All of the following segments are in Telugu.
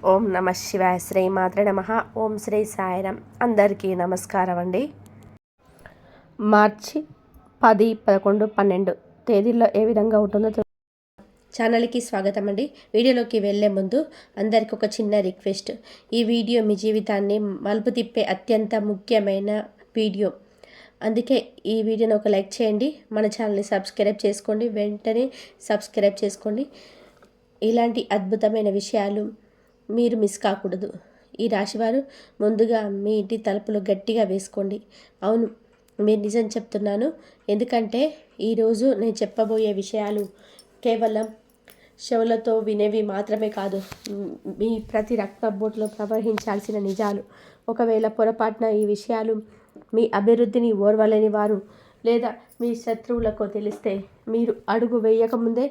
ఓం నమ శివాయ. శ్రీ మాత్రే నమ. ఓం శ్రీ సాయిరామ్. అందరికీ నమస్కారం అండి. మార్చి 10, 11, 12 తేదీల్లో ఏ విధంగా ఉంటుందో ఛానల్కి స్వాగతం అండి. వీడియోలోకి వెళ్ళే ముందు అందరికి ఒక చిన్న రిక్వెస్ట్. ఈ వీడియో మీ జీవితాన్ని మలుపు తిప్పే అత్యంత ముఖ్యమైన వీడియో. అందుకే ఈ వీడియోని ఒక లైక్ చేయండి, మన ఛానల్ని సబ్స్క్రైబ్ చేసుకోండి, వెంటనే సబ్స్క్రైబ్ చేసుకోండి. ఇలాంటి అద్భుతమైన విషయాలు మీరు మిస్ కాకూడదు. ఈ రాశివారు ముందుగా మీ ఇంటి తలుపులు గట్టిగా వేసుకోండి. అవును, మీరు నిజం చెప్తున్నాను. ఎందుకంటే ఈరోజు నేను చెప్పబోయే విషయాలు కేవలం చెవులతో వినేవి మాత్రమే కాదు, మీ ప్రతి రక్త బొట్లో ప్రవహించాల్సిన నిజాలు. ఒకవేళ పొరపాటున ఈ విషయాలు మీ అభివృద్ధిని ఓర్వలేని వారు లేదా మీ శత్రువులకు తెలిస్తే మీరు అడుగు వేయకముందే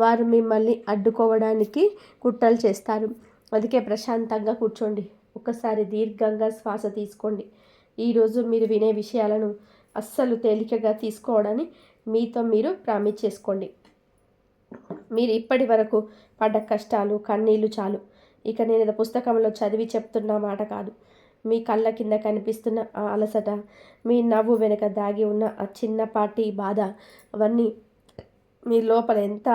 వారు మిమ్మల్ని అడ్డుకోవడానికి కుట్రలు చేస్తారు. అందుకే ప్రశాంతంగా కూర్చోండి, ఒకసారి దీర్ఘంగా శ్వాస తీసుకోండి. ఈరోజు మీరు వినే విషయాలను అస్సలు తేలికగా తీసుకోవడాన్ని మీతో మీరు ప్రామిస్ చేసుకోండి. మీరు ఇప్పటి వరకు పడ్డ కష్టాలు, కన్నీళ్ళు చాలు. ఇక నేను పుస్తకంలో చదివి చెప్తున్న మాట కాదు. మీ కళ్ళ కింద కనిపిస్తున్న ఆ అలసట, మీ నవ్వు వెనుక దాగి ఉన్న ఆ చిన్నపాటి బాధ, అవన్నీ మీ లోపల ఎంత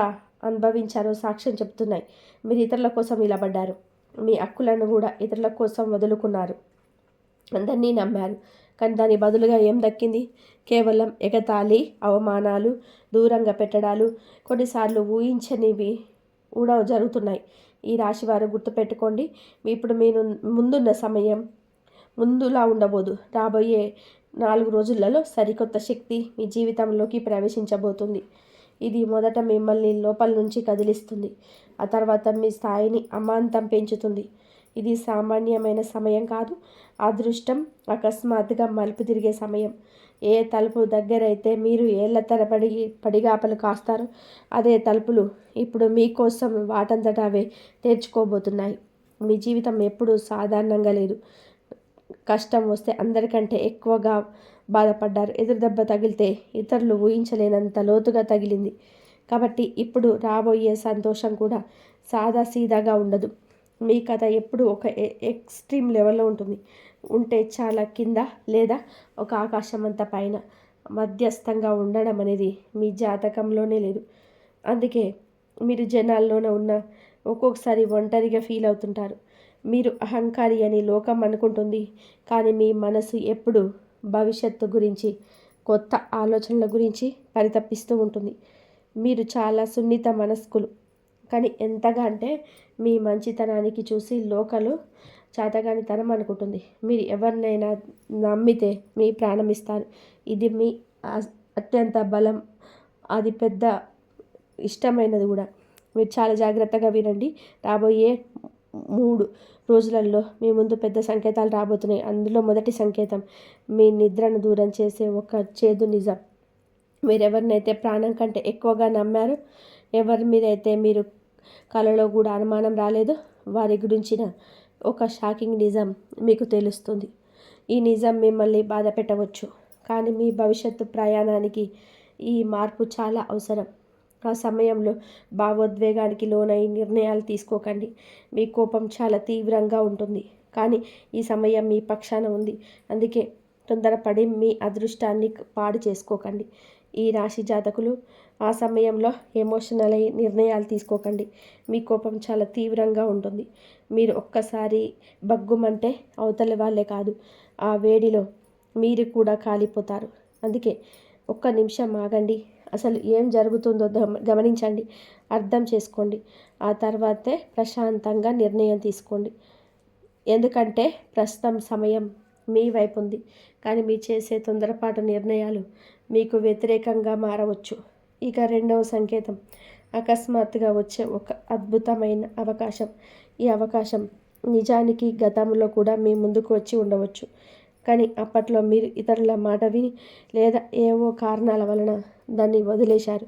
అనుభవించారో సాక్ష్యం చెప్తున్నాయి. మీరు ఇతరుల కోసం నిలబడ్డారు, మీ హక్కులను కూడా ఇతరుల కోసం వదులుకున్నారు, అందరినీ నమ్మారు. కానీ దాని బదులుగా ఏం దక్కింది? కేవలం ఎగతాళి, అవమానాలు, దూరంగా పెట్టడాలు, కొన్నిసార్లు ఊహించనివి కూడా జరుగుతున్నాయి. ఈ రాశివారు గుర్తుపెట్టుకోండి, ఇప్పుడు మీరు ముందున్న సమయం ముందులా ఉండబోదు. రాబోయే 4 రోజులలో సరికొత్త శక్తి మీ జీవితంలోకి ప్రవేశించబోతుంది. ఇది మొదట మిమ్మల్ని లోపల నుంచి కదిలిస్తుంది, ఆ తర్వాత మీ స్థాయిని అమాంతం పెంచుతుంది. ఇది సామాన్యమైన సమయం కాదు, అదృష్టం అకస్మాత్తుగా మలుపు తిరిగే సమయం. ఏ తలుపు దగ్గరైతే మీరు ఏళ్ల తరబడి పడిగాపలు కాస్తారు, అదే తలుపులు ఇప్పుడు మీకోసం వాటంతట అవే తెరుచుకోబోతున్నాయి. మీ జీవితం ఎప్పుడూ సాధారణంగా లేదు. కష్టం వస్తే అందరికంటే ఎక్కువగా బాధపడ్డారు. ఎదురు దెబ్బ తగిలితే ఇతరులు ఊహించలేనంత లోతుగా తగిలింది. కాబట్టి ఇప్పుడు రాబోయే సంతోషం కూడా సాదాసీదాగా ఉండదు. మీ కథ ఎప్పుడు ఒక ఎక్స్ట్రీమ్ లెవెల్లో ఉంటే చాలా కింద లేదా ఒక ఆకాశం అంత పైన. మధ్యస్థంగా ఉండడం అనేది మీ జాతకంలోనే లేదు. అందుకే మీరు జనాల్లోనే ఉన్న ఒక్కొక్కసారి ఒంటరిగా ఫీల్ అవుతుంటారు. మీరు అహంకారి అని లోకం అనుకుంటుంది, కానీ మీ మనసు ఎప్పుడు భవిష్యత్తు గురించి, కొత్త ఆలోచనల గురించి పరితపిస్తూ ఉంటుంది. మీరు చాలా సున్నిత మనస్కులు, కానీ ఎంతగా అంటే మీ మంచితనానికి చూసి లోకలు చేతగానితనం అనుకుంటుంది. మీరు ఎవరినైనా నమ్మితే మీ ప్రాణం ఇస్తారు. ఇది మీ అత్యంత బలం, అది పెద్ద ఇష్టమైనది కూడా. మీరు చాలా జాగ్రత్తగా వినండి. రాబోయే 3 రోజులలో మీ ముందు పెద్ద సంకేతాలు రాబోతున్నాయి. అందులో మొదటి సంకేతం మీ నిద్రను దూరం చేసే ఒక చేదు నిజం. మీరెవరినైతే ప్రాణం కంటే ఎక్కువగా నమ్మారో, ఎవరి మీదైతే మీరు కలలో కూడా అనుమానం రాలేదు, వారి గురించిన ఒక షాకింగ్ నిజం మీకు తెలుస్తుంది. ఈ నిజం మిమ్మల్ని బాధ పెట్టవచ్చు, కానీ మీ భవిష్యత్తు ప్రయాణానికి ఈ మార్పు చాలా అవసరం. ఆ సమయంలో భావోద్వేగానికి లోనై నిర్ణయాలు తీసుకోకండి. మీ కోపం చాలా తీవ్రంగా ఉంటుంది, కానీ ఈ సమయం మీ పక్షాన ఉంది. అందుకే తొందరపడి మీ అదృష్టాన్ని పాడు చేసుకోకండి. ఈ రాశి జాతకులు ఆ సమయంలో ఎమోషనల్ అయి నిర్ణయాలు తీసుకోకండి. మీ కోపం చాలా తీవ్రంగా ఉంటుంది. మీరు ఒక్కసారి బగ్గుమంటే అవతలి వాళ్ళే కాదు, ఆ వేడిలో మీరు కూడా కాలిపోతారు. అందుకే ఒక్క నిమిషం ఆగండి, అసలు ఏం జరుగుతుందో గమనించండి, అర్థం చేసుకోండి. ఆ తర్వాతే ప్రశాంతంగా నిర్ణయం తీసుకోండి. ఎందుకంటే ప్రస్తుతం సమయం మీ వైపు ఉంది, కానీ మీరు చేసే తొందరపాటు నిర్ణయాలు మీకు వ్యతిరేకంగా మారవచ్చు. ఇక రెండవ సంకేతం అకస్మాత్తుగా వచ్చే ఒక అద్భుతమైన అవకాశం. ఈ అవకాశం నిజానికి గతంలో కూడా మీ ముందుకు వచ్చి ఉండవచ్చు, కానీ అప్పట్లో మీరు ఇతరుల మాట విని లేదా ఏవో కారణాల వలన దాన్ని వదిలేశారు.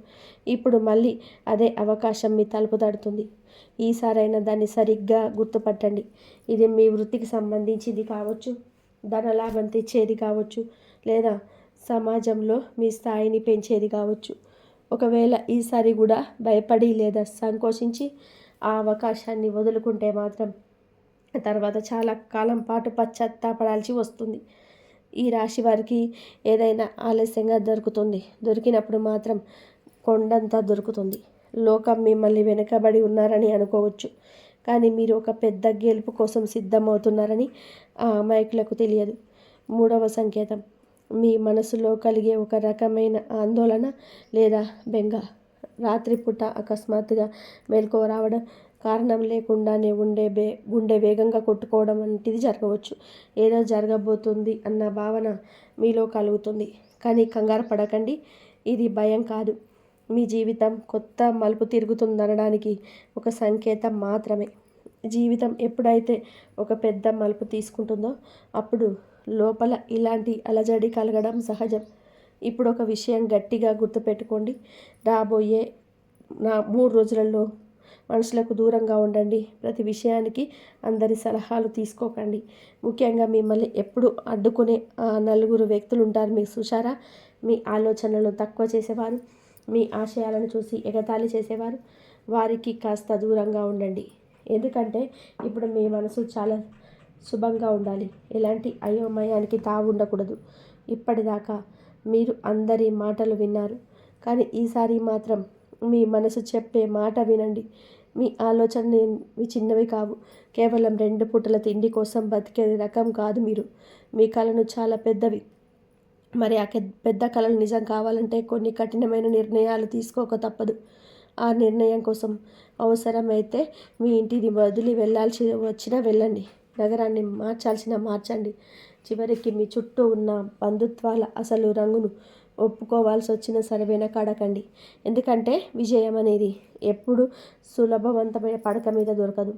ఇప్పుడు మళ్ళీ అదే అవకాశం మీ తలుపు తడుతుంది. ఈసారైనా దాన్ని సరిగ్గా గుర్తుపట్టండి. ఇది మీ వృత్తికి సంబంధించింది కావచ్చు, ధనలాభం తెచ్చేది కావచ్చు, లేదా సమాజంలో మీ స్థాయిని పెంచేది కావచ్చు. ఒకవేళ ఈసారి కూడా భయపడి లేదా సంకోచించి ఆ అవకాశాన్ని వదులుకుంటే మాత్రం తర్వాత చాలా కాలం పాటు పశ్చాత్తాపడాల్సి వస్తుంది. ఈ రాశి వారికి ఏదైనా ఆలస్యంగా దొరుకుతుంది. దొరికినప్పుడు మాత్రం కొండంతా దొరుకుతుంది. లోకం మిమ్మల్ని వెనుకబడి ఉన్నారని అనుకోవచ్చు, కానీ మీరు ఒక పెద్ద గెలుపు కోసం సిద్ధమవుతున్నారని ఆ అమాయకులకు తెలియదు. మూడవ సంకేతం, మీ మనసులో కలిగే ఒక రకమైన ఆందోళన లేదా బెంగ. రాత్రిపూట అకస్మాత్తుగా మెలకువ రావడం, కారణం లేకుండానే గుండె వేగంగా కొట్టుకోవడం వంటిది జరగవచ్చు. ఏదో జరగబోతుంది అన్న భావన మీలో కలుగుతుంది. కానీ కంగారు పడకండి, ఇది భయం కాదు. మీ జీవితం కొత్త మలుపు తిరుగుతుందనడానికి ఒక సంకేతం మాత్రమే. జీవితం ఎప్పుడైతే ఒక పెద్ద మలుపు తీసుకుంటుందో అప్పుడు లోపల ఇలాంటి అలజడి కలగడం సహజం. ఇప్పుడు ఒక విషయం గట్టిగా గుర్తుపెట్టుకోండి. రాబోయే 3 రోజులలో మనుషులకు దూరంగా ఉండండి. ప్రతి విషయానికి అందరి సలహాలు తీసుకోకండి. ముఖ్యంగా మిమ్మల్ని ఎప్పుడు అడ్డుకునే 4 వ్యక్తులు ఉంటారు మీకు చూశారా? మీ ఆలోచనలను తక్కువ చేసేవారు, మీ ఆశయాలను చూసి ఎగతాళి చేసేవారు. వారికి కాస్త దూరంగా ఉండండి. ఎందుకంటే ఇప్పుడు మీ మనసు చాలా శుభంగా ఉండాలి. ఎలాంటి అయోమయానికి తావు ఉండకూడదు. ఇప్పటిదాకా మీరు అందరి మాటలు విన్నారు, కానీ ఈసారి మాత్రం మీ మనసు చెప్పే మాట వినండి. మీ ఆలోచనలు చిన్నవి కావు. కేవలం 2 పూటల తిండి కోసం బతికే రకం కాదు మీరు. మీ కళలు చాలా పెద్దవి. మరి ఆ పెద్ద కళలు నిజం కావాలంటే కొన్ని కఠినమైన నిర్ణయాలు తీసుకోక తప్పదు. ఆ నిర్ణయం కోసం అవసరమైతే మీ ఇంటిని వదిలి వెళ్ళాల్సి వచ్చినా వెళ్ళండి. నగరాన్ని మార్చండి. చివరికి మీ చుట్టూ ఉన్న బంధుత్వాల అసలు రంగును ఒప్పుకోవాల్సి వచ్చినా సరే వెనకాడకండి. ఎందుకంటే విజయం అనేది ఎప్పుడు సులభవంతమైన పడక మీద దొరకదు.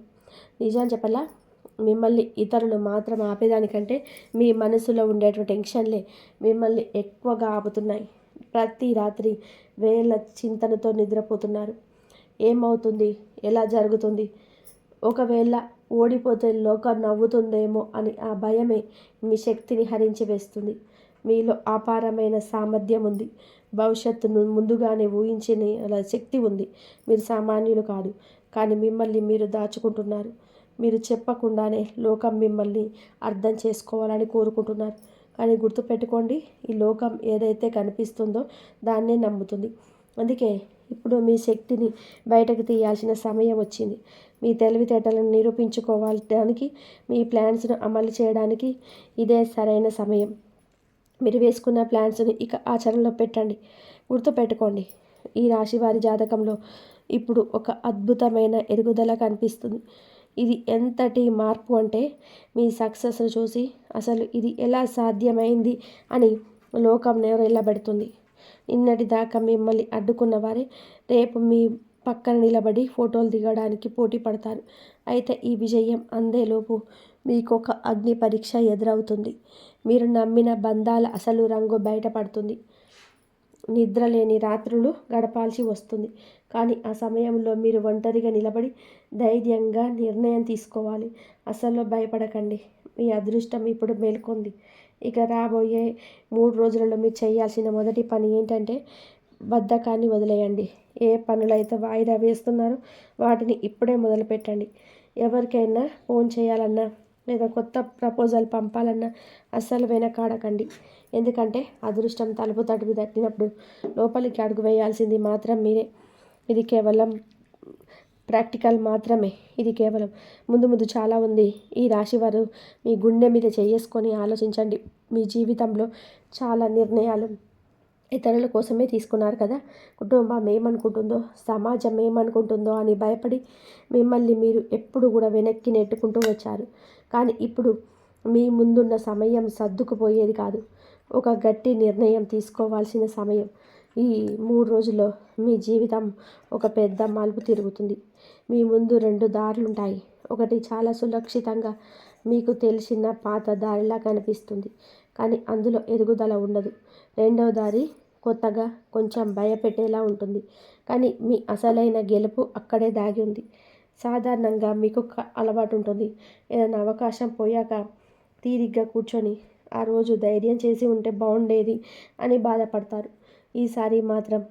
నిజం చెప్పలా, మిమ్మల్ని ఇతరులు మాత్రం ఆపేదానికంటే మీ మనసులో ఉండేటువంటి టెన్షన్లే మిమ్మల్ని ఎక్కువగా ఆపుతున్నాయి. ప్రతి రాత్రి వేల చింతనతో నిద్రపోతున్నారు. ఏమవుతుంది, ఎలా జరుగుతుంది, ఒకవేళ ఓడిపోతే లోకం నవ్వుతుందేమో అని ఆ భయమే మీ శక్తిని హరించి వేస్తుంది. మీలో అపారమైన సామర్థ్యం ఉంది. భవిష్యత్తును ముందుగానే ఊహించిన శక్తి ఉంది. మీరు సామాన్యులు కాదు, కానీ మిమ్మల్ని మీరు దాచుకుంటున్నారు. మీరు చెప్పకుండానే లోకం మిమ్మల్ని అర్థం చేసుకోవాలని కోరుకుంటున్నారు. కానీ గుర్తుపెట్టుకోండి, ఈ లోకం ఏదైతే కనిపిస్తుందో దాన్నే నమ్ముతుంది. అందుకే ఇప్పుడు మీ శక్తిని బయటకు తీయాల్సిన సమయం వచ్చింది. మీ తెలివితేటలను నిరూపించుకోవడానికి, మీ ప్లాన్స్ను అమలు చేయడానికి ఇదే సరైన సమయం. మీరు వేసుకున్న ప్లాన్స్ని ఇక ఆచరణలో పెట్టండి. గుర్తుపెట్టుకోండి, ఈ రాశి వారి జాతకంలో ఇప్పుడు ఒక అద్భుతమైన ఎదుగుదల కనిపిస్తుంది. ఇది ఎంతటి మార్పు అంటే మీ సక్సెస్ను చూసి అసలు ఇది ఎలా సాధ్యమైంది అని లోకం నిలబెడుతుంది. నిన్నటి దాకా మిమ్మల్ని అడ్డుకున్న వారే రేపు మీ పక్కన నిలబడి ఫోటోలు దిగడానికి పోటీ పడతారు. అయితే ఈ విజయం అందేలోపు మీకు ఒక అగ్ని పరీక్ష ఎదురవుతుంది. మీరు నమ్మిన బంధాల అసలు రంగు బయటపడుతుంది. నిద్రలేని రాత్రులు గడపాల్సి వస్తుంది. కానీ ఆ సమయంలో మీరు ఒంటరిగా నిలబడి ధైర్యంగా నిర్ణయం తీసుకోవాలి. అసలు భయపడకండి. మీ అదృష్టం ఇప్పుడు మేల్కొంది. ఇక రాబోయే 3 రోజులలో మీరు చేయాల్సిన మొదటి పని ఏంటంటే బద్ధకాన్ని వదిలేయండి. ఏ పనులైతే వాయిదా వేస్తున్నారో వాటిని ఇప్పుడే మొదలుపెట్టండి. ఎవరికైనా ఫోన్ చేయాలన్నా లేదా కొత్త ప్రపోజల్ పంపాలన్నా అస్సలు వెనకాడకండి. ఎందుకంటే అదృష్టం తలుపు తట్టినప్పుడు లోపలికి అడుగు వేయాల్సింది మాత్రం మీరే. ఇది కేవలం ప్రాక్టికల్ మాత్రమే. ఇది కేవలం ముందు చాలా ఉంది. ఈ రాశివారు మీ గుండె మీద చేసుకొని ఆలోచించండి. మీ జీవితంలో చాలా నిర్ణయాలు ఇతరుల కోసమే తీసుకున్నారు కదా. కుటుంబం ఏమనుకుంటుందో, సమాజం ఏమనుకుంటుందో అని భయపడి మిమ్మల్ని మీరు ఎప్పుడు కూడా వెనక్కి నెట్టుకుంటూ వచ్చారు. కానీ ఇప్పుడు మీ ముందున్న సమయం సర్దుకుపోయేది కాదు, ఒక గట్టి నిర్ణయం తీసుకోవాల్సిన సమయం. ఈ 3 రోజుల్లో మీ జీవితం ఒక పెద్ద మలుపు తిరుగుతుంది. మీ ముందు 2 దారులుంటాయి. ఒకటి చాలా సురక్షితంగా మీకు తెలిసిన పాత దారిలా కనిపిస్తుంది, కానీ అందులో ఎదుగుదల ఉండదు. రెండవ దారి కొత్తగా, కొంచెం భయపెట్టేలా ఉంటుంది, కానీ మీ అసలైన గెలుపు అక్కడే దాగి ఉంది. సాధారణంగా మీకు ఒక అలవాటు ఉంటుంది. ఏదైనా అవకాశం పోయాక తీరిగ్గా కూర్చొని ఆ రోజు ధైర్యం చేసి ఉంటే బాగుండేది అని బాధపడతారు. ఈసారి మాత్రం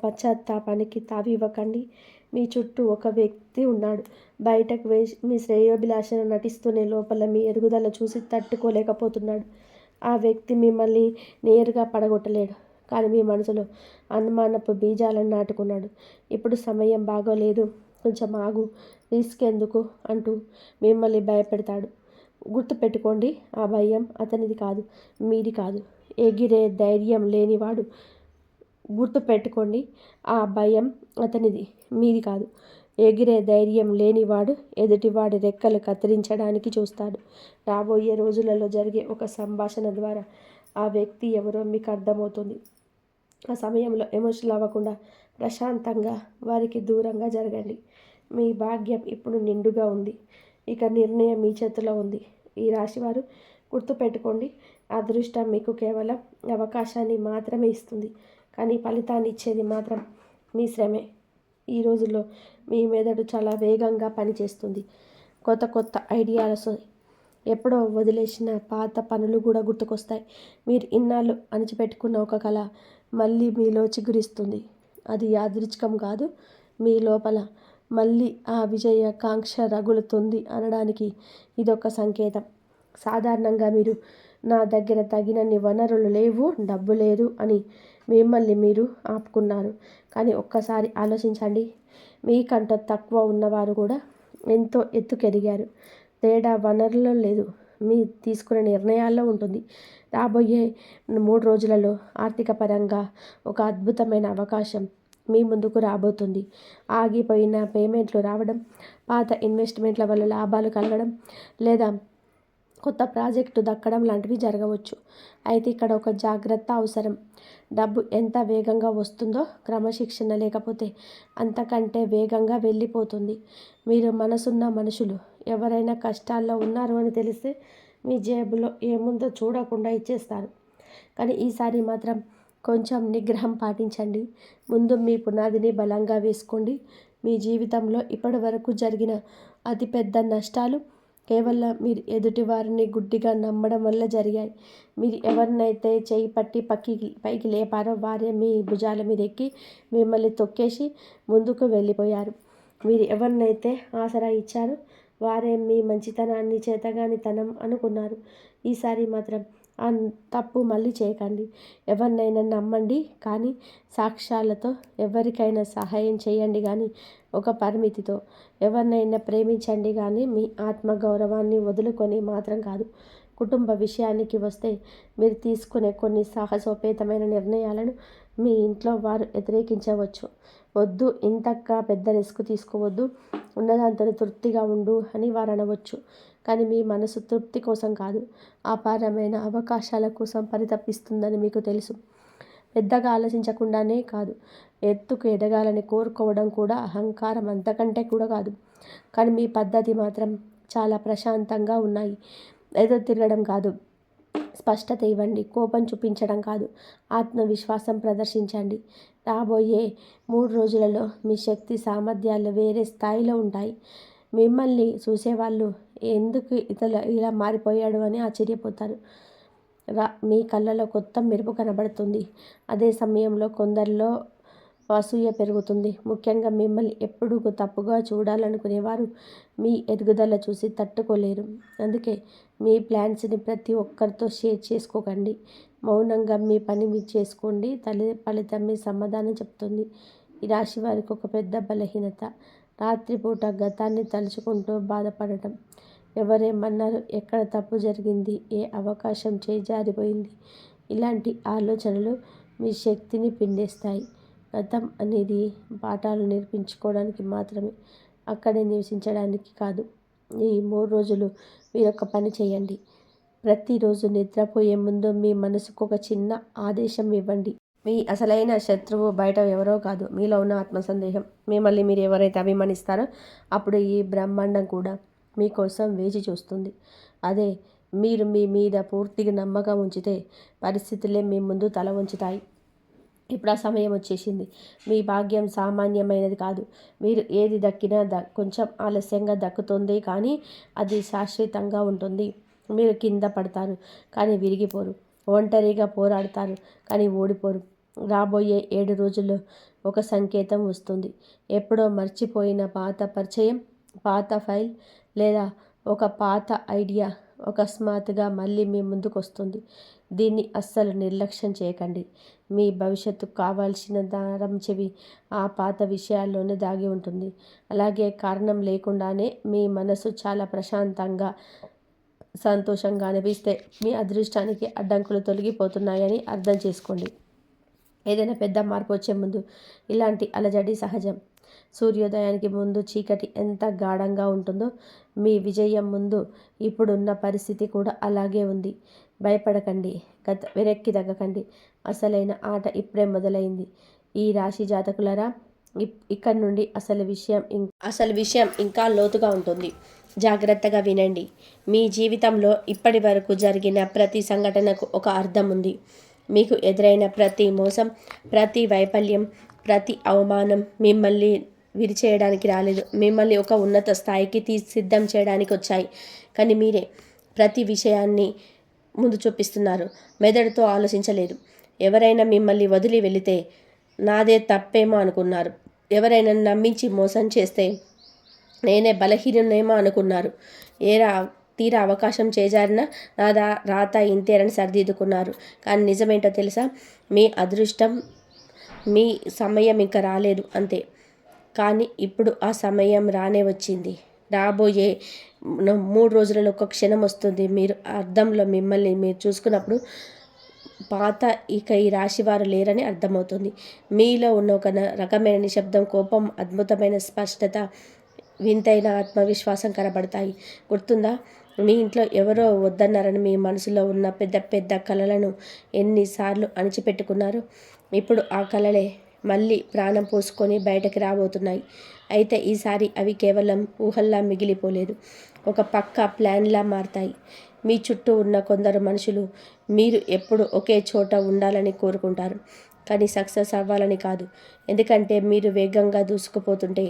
పశ్చాత్తాపానికి తావివ్వకండి. మీ చుట్టూ ఒక వ్యక్తి ఉన్నాడు. బయటకు మీ శ్రేయోభిలాషను నటిస్తూనే లోపల మీ ఎదుగుదల చూసి తట్టుకోలేకపోతున్నాడు. ఆ వ్యక్తి మిమ్మల్ని నేరుగా పడగొట్టలేడు, కానీ మీ మనసులో అనుమానపు బీజాలను నాటుకున్నాడు. ఇప్పుడు సమయం బాగోలేదు, కొంచెం ఆగు, రిస్క్ ఎందుకు అంటూ మిమ్మల్ని భయపెడతాడు. గుర్తుపెట్టుకోండి, ఆ భయం అతనిది కాదు, మీది కాదు. ఎగిరే ధైర్యం లేనివాడు గుర్తుపెట్టుకోండి, ఆ భయం అతనిది, మీది కాదు. ఎగిరే ధైర్యం లేనివాడు ఎదుటివాడి రెక్కలు కత్తిరించడానికి చూస్తాడు. రాబోయే రోజులలో జరిగే ఒక సంభాషణ ద్వారా ఆ వ్యక్తి ఎవరో మీకు అర్థమవుతుంది. ఆ సమయంలో ఎమోషనల్ అవ్వకుండా ప్రశాంతంగా వారికి దూరంగా జరగండి. మీ భాగ్యం ఇప్పుడు నిండుగా ఉంది. ఇక నిర్ణయం మీ చేతిలో ఉంది. ఈ రాశివారు గుర్తుపెట్టుకోండి, అదృష్టం మీకు కేవలం అవకాశాన్ని మాత్రమే ఇస్తుంది, కానీ ఫలితాన్ని ఇచ్చేది మాత్రం మీ శ్రమే. ఈ రోజుల్లో మీ మెదడు చాలా వేగంగా పనిచేస్తుంది. కొత్త కొత్త ఐడియాలు వస్తాయి. ఎప్పుడో వదిలేసిన పాత పనులు కూడా గుర్తుకొస్తాయి. మీరు ఇన్నాళ్ళు అణిచిపెట్టుకున్న ఒక కళ మళ్ళీ మీలో చిగురిస్తుంది. అది యాదృచ్ఛికం కాదు, మీ లోపల మళ్ళీ ఆ విజయ కాంక్ష రగులుతుంది అనడానికి ఇదొక సంకేతం. సాధారణంగా మీరు నా దగ్గర తగినన్ని వనరులు లేవు, డబ్బు లేదు అని మిమ్మల్ని మీరు ఆపుకున్నారు. కానీ ఒక్కసారి ఆలోచించండి, మీకంటే తక్కువ ఉన్నవారు కూడా ఎంతో ఎత్తుకెదిగారు. తేడా వనరుల్లో లేదు, మీ తీసుకునే నిర్ణయాల్లో ఉంటుంది. రాబోయే 3 రోజులలో ఆర్థిక పరంగా ఒక అద్భుతమైన అవకాశం మీ ముందుకు రాబోతుంది. ఆగిపోయిన పేమెంట్లు రావడం, పాత ఇన్వెస్ట్మెంట్ల వల్ల లాభాలు కలగడం, లేదా కొత్త ప్రాజెక్టు దక్కడం లాంటివి జరగవచ్చు. అయితే ఇక్కడ ఒక జాగ్రత్త అవసరం. డబ్బు ఎంత వేగంగా వస్తుందో క్రమశిక్షణ లేకపోతే అంతకంటే వేగంగా వెళ్ళిపోతుంది. మీరు మనసున్న మనుషులు. ఎవరైనా కష్టాల్లో ఉన్నారు అని తెలిస్తే మీ జేబులో ఏముందో చూడకుండా ఇచ్చేస్తారు. కానీ ఈసారి మాత్రం కొంచెం నిగ్రహం పాటించండి. ముందు మీ పునాదిని బలంగా వేసుకోండి. మీ జీవితంలో ఇప్పటి వరకు జరిగిన అతిపెద్ద నష్టాలు కేవలం మీరు ఎదుటి వారిని గుడ్డిగా నమ్మడం వల్ల జరిగాయి. మీరు ఎవరినైతే చేయి పట్టి పైకి లేపారో వారే మీ భుజాల మీద ఎక్కి మిమ్మల్ని తొక్కేసి ముందుకు వెళ్ళిపోయారు. మీరు ఎవరినైతే ఆసరా ఇచ్చారో వారే మీ మంచితనాన్ని చేతగానితనం అనుకున్నారు. ఈసారి మాత్రం ఆ తప్పు మళ్ళీ చేయకండి. ఎవరినైనా నమ్మండి, కానీ సాక్ష్యాలతో. ఎవరికైనా సహాయం చేయండి, కానీ ఒక పరిమితితో. ఎవరినైనా ప్రేమించండి, కానీ మీ ఆత్మగౌరవాన్ని వదులుకొని మాత్రం కాదు. కుటుంబ విషయానికి వస్తే మీరు తీసుకునే కొన్ని సాహసోపేతమైన నిర్ణయాలను మీ ఇంట్లో వారు వ్యతిరేకించవచ్చు. వద్దు, ఇంతగా పెద్ద రిస్క్ తీసుకోవద్దు, ఉన్నదాంతో తృప్తిగా ఉండు అని వారు అనవచ్చు. కానీ మీ మనసు తృప్తి కోసం కాదు, అపారమైన అవకాశాల కోసం పరితపిస్తుందని మీకు తెలుసు. పెద్దగా ఆలోచించకుండానే కాదు, ఎత్తుకు ఎదగాలని కోరుకోవడం కూడా అహంకారం అంతకంటే కూడా కాదు. కానీ మీ పద్ధతి మాత్రం చాలా ప్రశాంతంగా ఉన్నాయి. ఏదో తిరగడం కాదు, స్పష్టత ఇవ్వండి. కోపం చూపించడం కాదు, ఆత్మవిశ్వాసం ప్రదర్శించండి. రాబోయే 3 రోజులలో మీ శక్తి సామర్థ్యాలు వేరే స్థాయిలో ఉంటాయి. మిమ్మల్ని చూసేవాళ్ళు ఎందుకు ఇలా మారిపోయాడు అని ఆశ్చర్యపోతారు. మీ కళ్ళలో కొత్త మెరుపు కనబడుతుంది. అదే సమయంలో కొందరిలో అసూయ పెరుగుతుంది. ముఖ్యంగా మిమ్మల్ని ఎప్పుడూ తప్పుగా చూడాలనుకునేవారు మీ ఎదుగుదల చూసి తట్టుకోలేరు. అందుకే మీ ప్లాన్స్ని ప్రతి ఒక్కరితో షేర్ చేసుకోకండి. మౌనంగా మీ పని మీరు చేసుకోండి. ఫలితం మీ సమాధానం చెప్తుంది. ఈ రాశి వారికి ఒక పెద్ద బలహీనత రాత్రిపూట గతాన్ని తలుచుకుంటూ బాధపడటం. ఎవరేమన్నారు, ఎక్కడ తప్పు జరిగింది, ఏ అవకాశం చేజారిపోయింది, ఇలాంటి ఆలోచనలు మీ శక్తిని పిండేస్తాయి. గతం అనేది పాఠాలు నేర్పించుకోవడానికి మాత్రమే, అక్కడే నివసించడానికి కాదు. ఈ 3 రోజులు మీరొక పని చేయండి. ప్రతిరోజు నిద్రపోయే ముందు మీ మనసుకు ఒక చిన్న ఆదేశం ఇవ్వండి. మీ అసలైన శత్రువు బయట ఎవరో కాదు, మీలో ఉన్న ఆత్మసందేహం. మిమ్మల్ని మీరు ఎవరైతే అభిమానిస్తారో అప్పుడు ఈ బ్రహ్మాండం కూడా మీకోసం వేచి చూస్తుంది. అదే మీరు మీ మీద పూర్తిగా నమ్మకం ఉంచితే పరిస్థితులే మీ ముందు తల ఉంచుతాయి. ఇప్పుడు ఆ సమయం వచ్చేసింది. మీ భాగ్యం సామాన్యమైనది కాదు. మీరు ఏది దక్కినా కొంచెం ఆలస్యంగా దక్కుతుంది, కానీ అది శాశ్వతంగా ఉంటుంది. మీరు కింద పడతారు, కానీ విరిగిపోరు. ఒంటరిగా పోరాడతారు, కానీ ఓడిపోరు. రాబోయే 7 రోజుల్లో ఒక సంకేతం వస్తుంది. ఎప్పుడో మర్చిపోయిన పాత పరిచయం, పాత ఫైల్ లేదా ఒక పాత ఐడియా అకస్మాత్తుగా మళ్ళీ మీ ముందుకు వస్తుంది. దీన్ని అస్సలు నిర్లక్ష్యం చేయకండి. మీ భవిష్యత్తుకు కావాల్సిన దారం చెవి ఆ పాత విషయాల్లోనే దాగి ఉంటుంది. అలాగే కారణం లేకుండానే మీ మనసు చాలా ప్రశాంతంగా, సంతోషంగా అనిపిస్తే మీ అదృష్టానికి అడ్డంకులు తొలగిపోతున్నాయని అర్థం చేసుకోండి. ఏదైనా పెద్ద మార్పు వచ్చే ముందు ఇలాంటి అలజడి సహజం. సూర్యోదయానికి ముందు చీకటి ఎంత గాఢంగా ఉంటుందో మీ విజయం ముందు ఇప్పుడున్న పరిస్థితి కూడా అలాగే ఉంది. భయపడకండి, వెనక్కి తగ్గకండి. అసలైన ఆట ఇప్పుడే మొదలైంది. ఈ రాశి జాతకులరా, ఇక్కడ నుండి అసలు విషయం ఇంకా లోతుగా ఉంటుంది. జాగ్రత్తగా వినండి. మీ జీవితంలో ఇప్పటి వరకు జరిగిన ప్రతి సంఘటనకు ఒక అర్థం ఉంది. మీకు ఎదురైన ప్రతి మోసం, ప్రతి వైఫల్యం, ప్రతి అవమానం మిమ్మల్ని విరిచేయడానికి రాలేదు. మిమ్మల్ని ఒక ఉన్నత స్థాయికి సిద్ధం చేయడానికి వచ్చాయి. కానీ మీరే ప్రతి విషయాన్ని ముందు చూపిస్తున్నారు. మెదడుతో ఆలోచించలేదు. ఎవరైనా మిమ్మల్ని వదిలి వెళితే నాదే తప్పేమో అనుకున్నారు. ఎవరైనా నమ్మించి మోసం చేస్తే నేనే బలహీననేమో అనుకున్నారు. తీరా అవకాశం చేజారిన నా రాత ఇంతేనని సరిదిద్దుకున్నారు. కానీ నిజమేంటో తెలుసా? మీ అదృష్టం, మీ సమయం ఇంకా రాలేదు అంతే. కానీ ఇప్పుడు ఆ సమయం రానే వచ్చింది. రాబోయే 3 రోజులలో ఒక క్షణం వస్తుంది. మీరు అర్థంలో మిమ్మల్ని మీరు చూసుకున్నప్పుడు పాత ఇక ఈ రాశివారు లేరని అర్థమవుతుంది. మీలో ఉన్న ఒక రకమైన నిశ్శబ్దం, కోపం, అద్భుతమైన స్పష్టత, వింతైన ఆత్మవిశ్వాసం కనబడతాయి. గుర్తుందా? మీ ఇంట్లో ఎవరో వద్దన్నారని మీ మనసులో ఉన్న పెద్ద పెద్ద కలలను ఎన్నిసార్లు అణిచిపెట్టుకున్నారు? ఇప్పుడు ఆ కలలే మళ్ళీ ప్రాణం పోసుకొని బయటకు రాబోతున్నాయి. అయితే ఈసారి అవి కేవలం ఊహల్లా మిగిలిపోలేదు, ఒక పక్కా ప్లాన్లా మారతాయి. మీ చుట్టూ ఉన్న కొందరు మనుషులు మీరు ఎప్పుడు ఒకే చోట ఉండాలని కోరుకుంటారు, కానీ సక్సెస్ అవ్వాలని కాదు. ఎందుకంటే మీరు వేగంగా దూసుకుపోతుంటే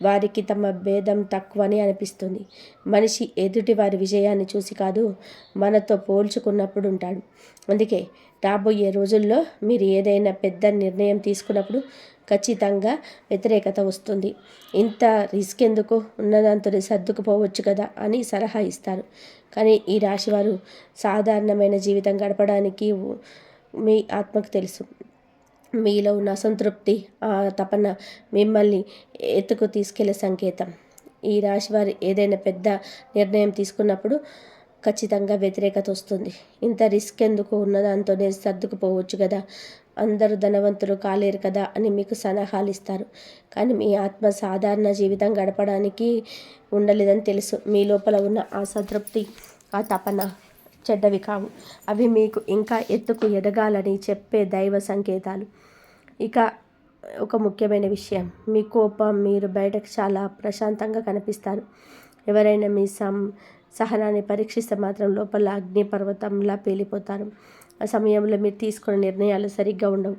వారికి తమ భేదం తక్కువని అనిపిస్తుంది. మనిషి ఎదుటి వారి విజయాన్ని చూసి కాదు, మనతో పోల్చుకున్నప్పుడు ఉంటాడు. అందుకే రాబోయే రోజుల్లో మీరు ఏదైనా పెద్ద నిర్ణయం తీసుకున్నప్పుడు ఖచ్చితంగా వ్యతిరేకత వస్తుంది. ఇంత రిస్క్ ఎందుకు, ఉన్నదంతని సర్దుకుపోవచ్చు కదా అని సలహా ఇస్తారు. కానీ ఈ రాశివారు సాధారణమైన జీవితం గడపడానికి మీ ఆత్మకు తెలుసు. మీలో ఉన్న అసంతృప్తి, ఆ తపన మిమ్మల్ని ఎత్తుకు తీసుకెళ్లే సంకేతం. ఈ రాశివారు ఏదైనా పెద్ద నిర్ణయం తీసుకున్నప్పుడు ఖచ్చితంగా వ్యతిరేకత వస్తుంది. ఇంత రిస్క్ ఎందుకు, ఉన్నదాంతోనే సర్దుకుపోవచ్చు కదా, అందరూ ధనవంతులు కాలేరు కదా అని మీకు సలహాలు ఇస్తారు. కానీ మీ ఆత్మ సాధారణ జీవితం గడపడానికి ఉండలేదని తెలుసు. మీ లోపల ఉన్న ఆ సంతృప్తి, ఆ తపన చెడ్డవి కావు. అవి మీకు ఇంకా ఎత్తుకు ఎదగాలని చెప్పే దైవ సంకేతాలు. ఇక ఒక ముఖ్యమైన విషయం, మీ కోపం, మీరు బయటకు చాలా ప్రశాంతంగా కనిపిస్తారు. ఎవరైనా మీ సహనాన్ని పరీక్షిస్తే మాత్రం లోపల అగ్నిపర్వతంలా పేలిపోతారు. ఆ సమయంలో మీరు తీసుకునే నిర్ణయాలు సరిగ్గా ఉండవు.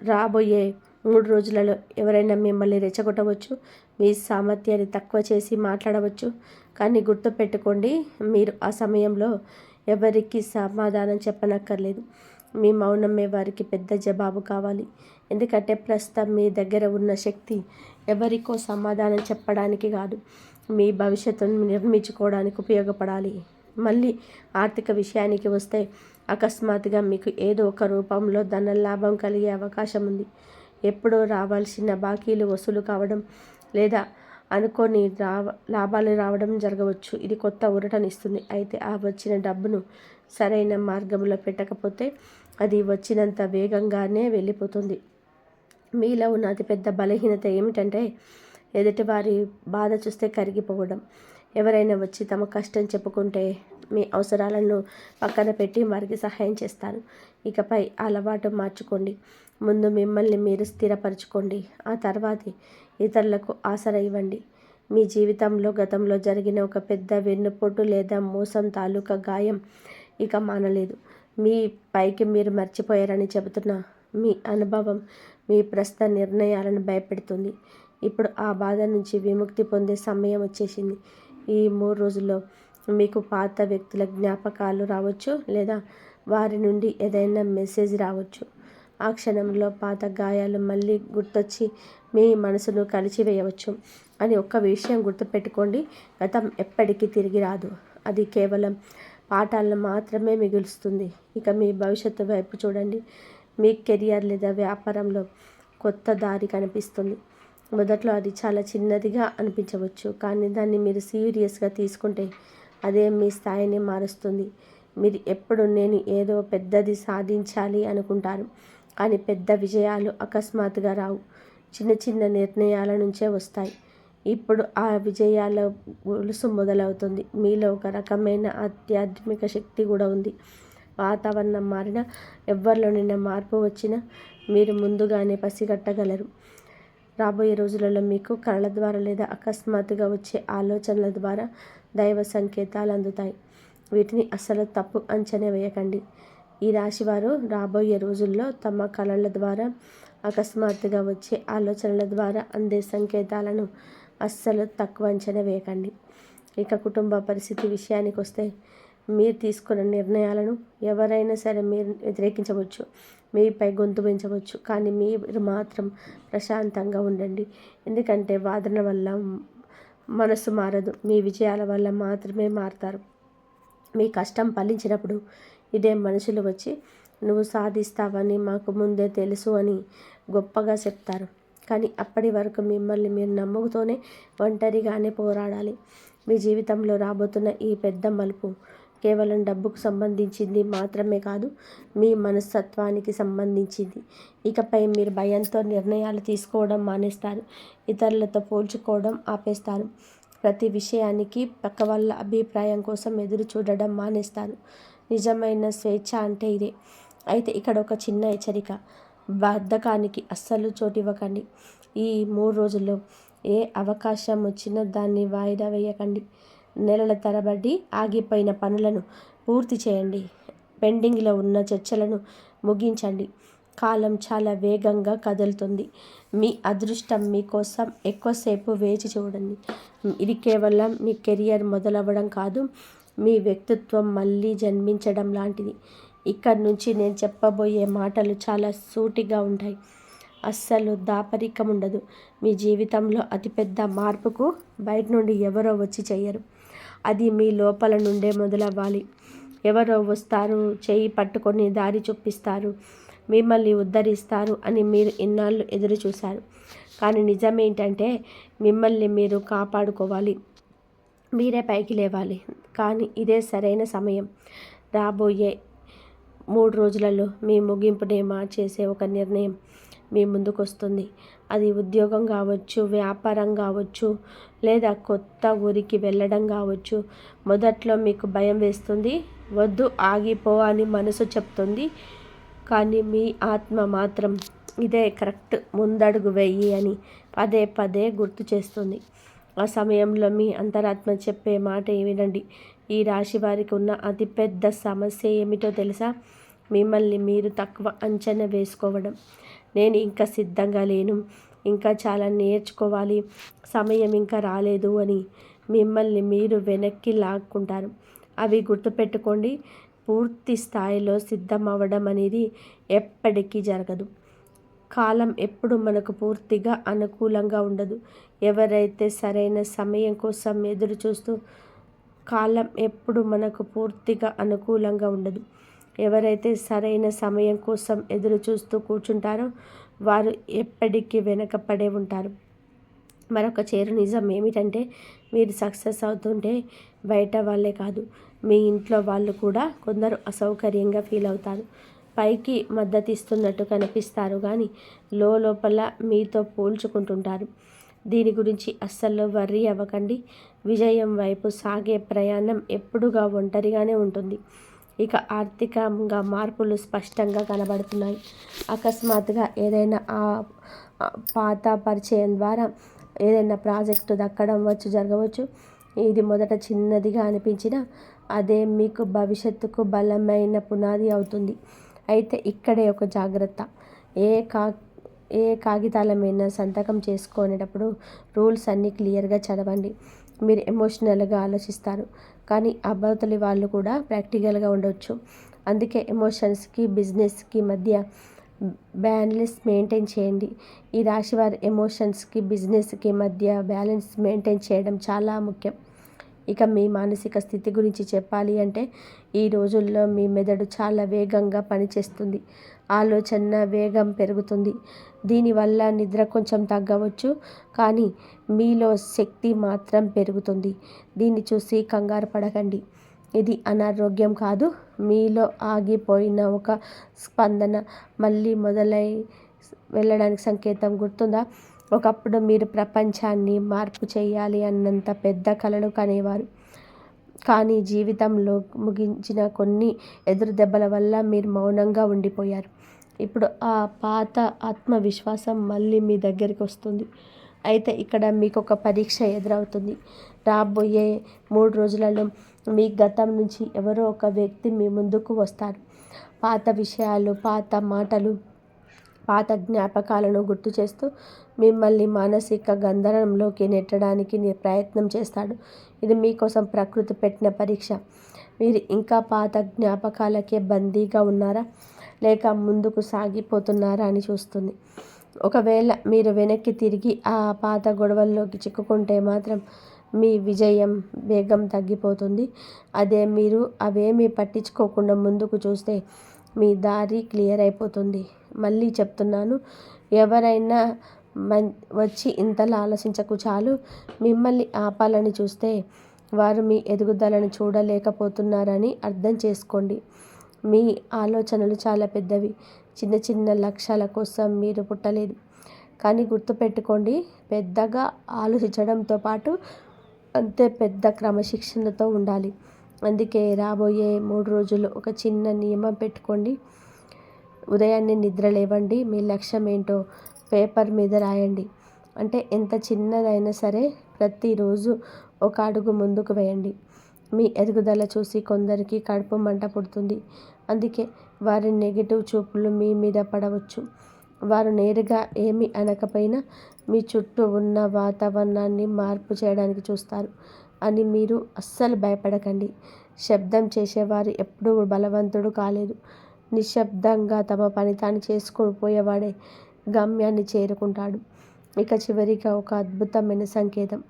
రాబోయే 3 రోజులలో ఎవరైనా మిమ్మల్ని రెచ్చగొట్టవచ్చు, మీ సామర్థ్యాన్ని తక్కువ చేసి మాట్లాడవచ్చు. కానీ గుర్తుపెట్టుకోండి, మీరు ఆ సమయంలో ఎవరికి సమాధానం చెప్పనక్కర్లేదు. మీ మౌనమే వారికి పెద్ద జవాబు కావాలి. ఎందుకంటే ప్రస్తుతం మీ దగ్గర ఉన్న శక్తి ఎవరికో సమాధానం చెప్పడానికి కాదు, మీ భవిష్యత్తును నిర్మించుకోవడానికి ఉపయోగపడాలి. మళ్ళీ ఆర్థిక విషయానికి వస్తే అకస్మాత్తుగా మీకు ఏదో ఒక రూపంలో ధన లాభం కలిగే అవకాశం ఉంది. ఎప్పుడో రావాల్సిన బాకీలు వసూలు కావడం లేదా అనుకోని లాభాలు రావడం జరగవచ్చు. ఇది కొత్త ఊరటనిస్తుంది. అయితే ఆ వచ్చిన డబ్బును సరైన మార్గంలో పెట్టకపోతే అది వచ్చినంత వేగంగానే వెళ్ళిపోతుంది. మీలో ఉన్న అతిపెద్ద బలహీనత ఏమిటంటే ఎదుటివారి బాధ చూస్తే కరిగిపోవడం. ఎవరైనా వచ్చి తమ కష్టం చెప్పుకుంటే మీ అవసరాలను పక్కన పెట్టి వారికి సహాయం చేస్తారు. ఇకపై అలవాటు మార్చుకోండి. ముందు మిమ్మల్ని మీరు స్థిరపరచుకోండి, ఆ తర్వాత ఇతరులకు ఆసరా ఇవ్వండి. మీ జీవితంలో గతంలో జరిగిన ఒక పెద్ద వెన్నుపోటు లేదా మోసం తాలూకా గాయం ఇక మానలేదు. మీ పైకి మీరు మర్చిపోయారని చెబుతున్న మీ అనుభవం మీ ప్రస్తుత నిర్ణయాలను భయపెడుతుంది. ఇప్పుడు ఆ బాధ నుంచి విముక్తి పొందే సమయం వచ్చేసింది. ఈ 3 రోజుల్లో మీకు పాత వ్యక్తుల జ్ఞాపకాలు రావచ్చు లేదా వారి నుండి ఏదైనా మెసేజ్ రావచ్చు. ఆ క్షణంలో పాత గాయాలు మళ్ళీ గుర్తొచ్చి మీ మనసును కలిచివేయవచ్చు. అని ఒక్క విషయం గుర్తుపెట్టుకోండి, గతం ఎప్పటికీ తిరిగి రాదు. అది కేవలం పాఠాలను మాత్రమే మిగులుస్తుంది. ఇక మీ భవిష్యత్తు వైపు చూడండి. మీ కెరియర్ లేదా వ్యాపారంలో కొత్త దారి కనిపిస్తుంది. మొదట్లో అది చాలా చిన్నదిగా అనిపించవచ్చు, కానీ దాన్ని మీరు సీరియస్గా తీసుకుంటే అదే మీ స్థాయిని మారుస్తుంది. మీరు ఎప్పుడు నేను ఏదో పెద్దది సాధించాలి అనుకుంటారు, కానీ పెద్ద విజయాలు అకస్మాత్తుగా రావు, చిన్న చిన్న నిర్ణయాల నుంచే వస్తాయి. ఇప్పుడు ఆ విజయాల గొలుసు మొదలవుతుంది. మీలో ఒక రకమైన ఆధ్యాత్మిక శక్తి కూడా ఉంది. వాతావరణం మారినా, ఎవరిలోనైనా మార్పు వచ్చినా మీరు ముందుగానే పసిగట్టగలరు. రాబోయే రోజులలో మీకు కళల ద్వారా లేదా అకస్మాత్తుగా వచ్చే ఆలోచనల ద్వారా దైవ సంకేతాలు అందుతాయి. వీటిని అస్సలు తప్పు అంచనా వేయకండి. ఈ రాశివారు రాబోయే రోజుల్లో తమ కళల ద్వారా, అకస్మాత్తుగా వచ్చే ఆలోచనల ద్వారా అందే సంకేతాలను అస్సలు తక్కువ అంచనా వేయకండి. ఇక కుటుంబ పరిస్థితి విషయానికి వస్తే, మీరు తీసుకున్న నిర్ణయాలను ఎవరైనా సరే మీరు వ్యతిరేకించవచ్చు, మీపై గొంతు పెంచవచ్చు, కానీ మీరు మాత్రం ప్రశాంతంగా ఉండండి. ఎందుకంటే వాదన వల్ల మనసు మారదు, మీ విజయాల వల్ల మాత్రమే మారుతారు. మీ కష్టం ఫలించినప్పుడు ఇదే మనుషులు వచ్చి నువ్వు సాధిస్తావని మాకు ముందే తెలుసు అని గొప్పగా చెప్తారు. కానీ అప్పటి వరకు మిమ్మల్ని మీరు నమ్ముతూనే ఒంటరిగానే పోరాడాలి. మీ జీవితంలో రాబోతున్న ఈ పెద్ద మలుపు కేవలం డబ్బుకు సంబంధించింది మాత్రమే కాదు, మీ మనస్తత్వానికి సంబంధించింది. ఇకపై మీరు భయంతో నిర్ణయాలు తీసుకోవడం మానేస్తారు, ఇతరులతో పోల్చుకోవడం ఆపేస్తారు, ప్రతి విషయానికి పక్క వాళ్ళ అభిప్రాయం కోసం ఎదురు చూడడం మానేస్తారు. నిజమైన స్వేచ్ఛ అంటే ఇదే. అయితే ఇక్కడ ఒక చిన్న హెచ్చరిక, బద్ధకానికి అస్సలు చోటివ్వకండి. ఈ 3 రోజుల్లో ఏ అవకాశం వచ్చినా దాన్ని వాయిదా వేయకండి. నెలల తరబడి ఆగిపోయిన పనులను పూర్తి చేయండి. పెండింగ్లో ఉన్న చర్చలను ముగించండి. కాలం చాలా వేగంగా కదులుతుంది. మీ అదృష్టం మీకోసం ఎక్కువసేపు వేచి చూడండి. ఇది కేవలం మీ కెరియర్ మొదలవ్వడం కాదు, మీ వ్యక్తిత్వం మళ్ళీ జన్మించడం లాంటిది. ఇక్కడి నుంచి నేను చెప్పబోయే మాటలు చాలా సూటిగా ఉంటాయి, అస్సలు దాపరికం ఉండదు. మీ జీవితంలో అతిపెద్ద మార్పుకు బయట నుండి ఎవరో వచ్చి చెయ్యరు, అది మీ లోపల నుండే మొదలవ్వాలి. ఎవరో వస్తారు, చేయి పట్టుకొని దారి చూపిస్తారు, మిమ్మల్ని ఉద్ధరిస్తారు అని మీరు ఇన్నాళ్ళు ఎదురు చూశారు. కానీ నిజమేంటంటే మిమ్మల్ని మీరు కాపాడుకోవాలి, మీరే పైకి లేవాలి. కానీ ఇదే సరైన సమయం. రాబోయే 3 రోజులలో మీ ముగింపునే మార్చేసే ఒక నిర్ణయం మీ ముందుకు వస్తుంది. అది ఉద్యోగం కావచ్చు, వ్యాపారం కావచ్చు, లేదా కొత్త ఊరికి వెళ్ళడం కావచ్చు. మొదట్లో మీకు భయం వేస్తుంది, వద్దు ఆగిపో అని మనసు చెప్తుంది, కానీ మీ ఆత్మ మాత్రం ఇదే కరెక్ట్, ముందడుగు వెయ్యి అని పదే పదే గుర్తు చేస్తుంది. ఆ సమయంలో మీ అంతరాత్మ చెప్పే మాట వినండి. ఈ రాశి వారికి ఉన్న అతిపెద్ద సమస్య ఏమిటో తెలుసా? మిమ్మల్ని మీరు తక్కువ అంచనా వేసుకోవడం. నేను ఇంకా సిద్ధంగా లేను, ఇంకా చాలా నేర్చుకోవాలి, సమయం ఇంకా రాలేదు అని మిమ్మల్ని మీరు వెనక్కి లాక్కుంటారు. అవి గుర్తుపెట్టుకోండి, పూర్తి స్థాయిలో సిద్ధం అవ్వడం అనేది ఎప్పటికీ జరగదు. కాలం ఎప్పుడు మనకు పూర్తిగా అనుకూలంగా ఉండదు. ఎవరైతే సరైన సమయం కోసం ఎదురు చూస్తూ కాలం ఎప్పుడు మనకు పూర్తిగా అనుకూలంగా ఉండదు. ఎవరైతే సరైన సమయం కోసం ఎదురు చూస్తూ కూర్చుంటారో వారు ఎప్పటికీ వెనకపడే ఉంటారు. మరొక చేరు నిజం ఏమిటంటే, మీరు సక్సెస్ అవుతుంటే బయట వాళ్ళే కాదు, మీ ఇంట్లో వాళ్ళు కూడా కొందరు అసౌకర్యంగా ఫీల్ అవుతారు. పైకి మద్దతు ఇస్తున్నట్టు కనిపిస్తారు, కానీ లోపల మీతో పోల్చుకుంటుంటారు. దీని గురించి అస్సలు వర్రీ అవ్వకండి. విజయం వైపు సాగే ప్రయాణం ఎప్పుడుగా ఒంటరిగానే ఉంటుంది. ఇక ఆర్థికంగా మార్పులు స్పష్టంగా కనబడుతున్నాయి. అకస్మాత్తుగా ఏదైనా పాత పరిచయం ద్వారా ఏదైనా ప్రాజెక్టు దక్కడం జరగవచ్చు. ఇది మొదట చిన్నదిగా అనిపించినా అదే మీకు భవిష్యత్తుకు బలమైన పునాది అవుతుంది. అయితే ఇక్కడే ఒక జాగ్రత్త, ఏ కాగితాల మీద సంతకం చేసుకునేటప్పుడు రూల్స్ అన్నీ క్లియర్గా చదవండి. మీరు ఎమోషనల్గా ఆలోచిస్తారు, కానీ అవతలి వాళ్ళు కూడా ప్రాక్టికల్గా ఉండవచ్చు. అందుకే ఎమోషన్స్కి బిజినెస్కి మధ్య బ్యాలెన్స్ మెయింటైన్ చేయండి. ఈ రాశి వారి ఎమోషన్స్కి బిజినెస్కి మధ్య బ్యాలెన్స్ మెయింటైన్ చేయడం చాలా ముఖ్యం. ఇక మీ మానసిక స్థితి గురించి చెప్పాలి అంటే ఈ రోజుల్లో మీ మెదడు చాలా వేగంగా పనిచేస్తుంది. ఆలోచన వేగం పెరుగుతుంది. దీనివల్ల నిద్ర కొంచెం తగ్గవచ్చు, కానీ మీలో శక్తి మాత్రం పెరుగుతుంది. దీన్ని చూసి కంగారు పడకండి. ఇది అనారోగ్యం కాదు, మీలో ఆగిపోయిన ఒక స్పందన మళ్ళీ మొదలై వెళ్ళడానికి సంకేతం. గుర్తుందా? ఒకప్పుడు మీరు ప్రపంచాన్ని మార్పు చేయాలి అన్నంత పెద్ద కలలు కనేవారు. కానీ జీవితంలో ముగించిన కొన్ని ఎదురు దెబ్బల వల్ల మీరు మౌనంగా ఉండిపోయారు. ఇప్పుడు ఆ పాత ఆత్మవిశ్వాసం మళ్ళీ మీ దగ్గరికి వస్తుంది. అయితే ఇక్కడ మీకు ఒక పరీక్ష ఎదురవుతుంది. రాబోయే 3 రోజులలో మీ గతం నుంచి ఎవరో ఒక వ్యక్తి మీ ముందుకు వస్తారు. పాత విషయాలు, పాత మాటలు, పాత జ్ఞాపకాలను గుర్తు చేస్తూ మిమ్మల్ని మానసిక గందరంలోకి నెట్టడానికి ప్రయత్నం చేస్తాడు. ఇది మీకోసం ప్రకృతి పెట్టిన పరీక్ష. మీరు ఇంకా పాత జ్ఞాపకాలకే బందీగా ఉన్నారా, లేక ముందుకు సాగిపోతున్నారా అని చూస్తుంది. ఒకవేళ మీరు వెనక్కి తిరిగి ఆ పాత గొడవల్లోకి చిక్కుకుంటే మాత్రం మీ విజయం వేగం తగ్గిపోతుంది. అదే మీరు అవేమీ పట్టించుకోకుండా ముందుకు చూస్తే మీ దారి క్లియర్ అయిపోతుంది. మళ్ళీ చెప్తున్నాను, ఎవరైనా వచ్చి ఇంతలా ఆలోచించకు చాలు. మిమ్మల్ని ఆపాలని చూస్తే వారు మీ ఎదుగుదలను చూడలేకపోతున్నారని అర్థం చేసుకోండి. మీ ఆలోచనలు చాలా పెద్దవి. చిన్న చిన్న లక్ష్యాల కోసం మీరు పుట్టలేదు. కానీ గుర్తుపెట్టుకోండి, పెద్దగా ఆలోచించడంతో పాటు అంతే పెద్ద క్రమశిక్షణతో ఉండాలి. అందుకే రాబోయే 3 రోజులు ఒక చిన్న నియమం పెట్టుకోండి. ఉదయాన్నే నిద్ర లేవండి. మీ లక్ష్యం ఏంటో పేపర్ మీద రాయండి. అంటే ఎంత చిన్నదైనా సరే ప్రతిరోజు ఒక అడుగు ముందుకు వేయండి. మీ ఎదుగుదల చూసి కొందరికి కడుపు మంట పుడుతుంది. అందుకే వారి నెగిటివ్ చూపులు మీ మీద పడవచ్చు. వారు నేరుగా ఏమీ అనకపోయినా మీ చుట్టూ ఉన్న వాతావరణాన్ని మార్పు చేయడానికి చూస్తారు అని మీరు అస్సలు భయపడకండి. శబ్దం చేసేవారు ఎప్పుడూ బలవంతుడు కాలేదు. నిశ్శబ్దంగా తమ పని తాను చేసుకుని పోయేవాడే గమ్యాన్ని చేరుకుంటాడు. ఇక చివరిగా ఒక అద్భుతమైన సంకేతం.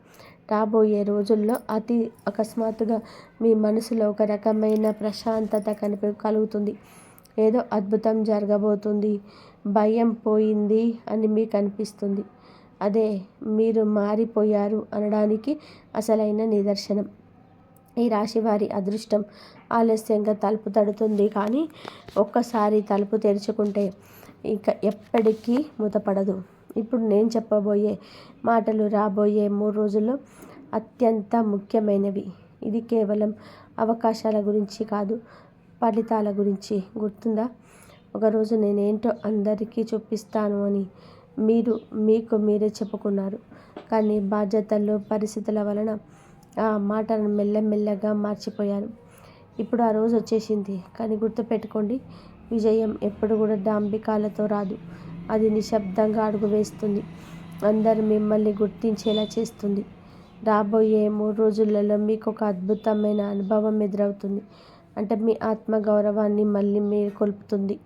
రాబోయే రోజుల్లో అతి అకస్మాత్తుగా మీ మనసులో ఒక రకమైన ప్రశాంతత కలుగుతుంది. ఏదో అద్భుతం జరగబోతుంది, భయం పోయింది అని మీకు అనిపిస్తుంది. అదే మీరు మారిపోయారు అనడానికి అసలైన నిదర్శనం. ఈ రాశి వారి అదృష్టం ఆలస్యంగా తలుపు తడుతుంది, కానీ ఒక్కసారి తలుపు తెరుచుకుంటే ఇక ఎప్పటికీ మూతపడదు. ఇప్పుడు నేను చెప్పబోయే మాటలు రాబోయే 3 రోజుల్లో అత్యంత ముఖ్యమైనవి. ఇది కేవలం అవకాశాల గురించి కాదు, ఫలితాల గురించి. గుర్తుందా? ఒకరోజు నేనేంటో అందరికీ చూపిస్తాను అని మీరు మీకు మీరే చెప్పుకున్నారు. కానీ బాధ్యతలు, పరిస్థితుల వలన ఆ మాటలను మెల్లమెల్లగా మార్చిపోయారు. ఇప్పుడు ఆ రోజు వచ్చేసింది. కానీ గుర్తుపెట్టుకోండి, విజయం ఎప్పుడు కూడా డాంబికాలతో రాదు. అది నిశ్శబ్దంగా అడుగు వేస్తుంది. అందరూ మిమ్మల్ని గుర్తించేలా చేస్తుంది. రాబోయే 3 రోజులలో మీకు ఒక అద్భుతమైన అనుభవం ఎదురవుతుంది. అంటే మీ ఆత్మగౌరవాన్ని మళ్ళీ మీరు కొల్పుతుంది.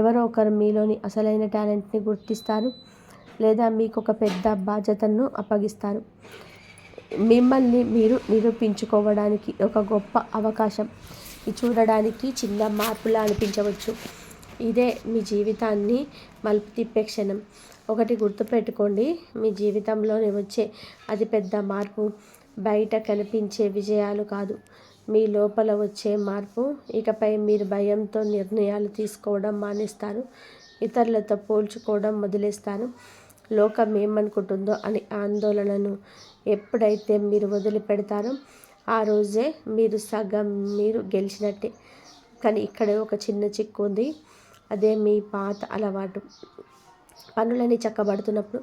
ఎవరో ఒకరు మీలోని అసలైన టాలెంట్ని గుర్తిస్తారు, లేదా మీకు ఒక పెద్ద బాధ్యతను అప్పగిస్తారు. మిమ్మల్ని మీరు నిరూపించుకోవడానికి ఒక గొప్ప అవకాశం. ఇది చూడడానికి చిన్న మార్పులా అనిపించవచ్చు. ఇదే మీ జీవితాన్ని మలుపు తిప్పే క్షణం. ఒకటి గుర్తుపెట్టుకోండి, మీ జీవితంలోనే వచ్చే అతిపెద్ద మార్పు బయట కనిపించే విజయాలు కాదు, మీ లోపల వచ్చే మార్పు. ఇకపై మీరు భయంతో నిర్ణయాలు తీసుకోవడం మానేస్తారు. ఇతరులతో పోల్చుకోవడం వదిలేస్తారు. లోకం ఏమనుకుంటుందో అని ఆందోళనను ఎప్పుడైతే మీరు వదిలిపెడతారో ఆ రోజే మీరు గెలిచినట్టే. కానీ ఇక్కడ ఒక చిన్న చిక్కు ఉంది. అదే మీ పాత అలవాటు. పనులని చక్కబడుతున్నప్పుడు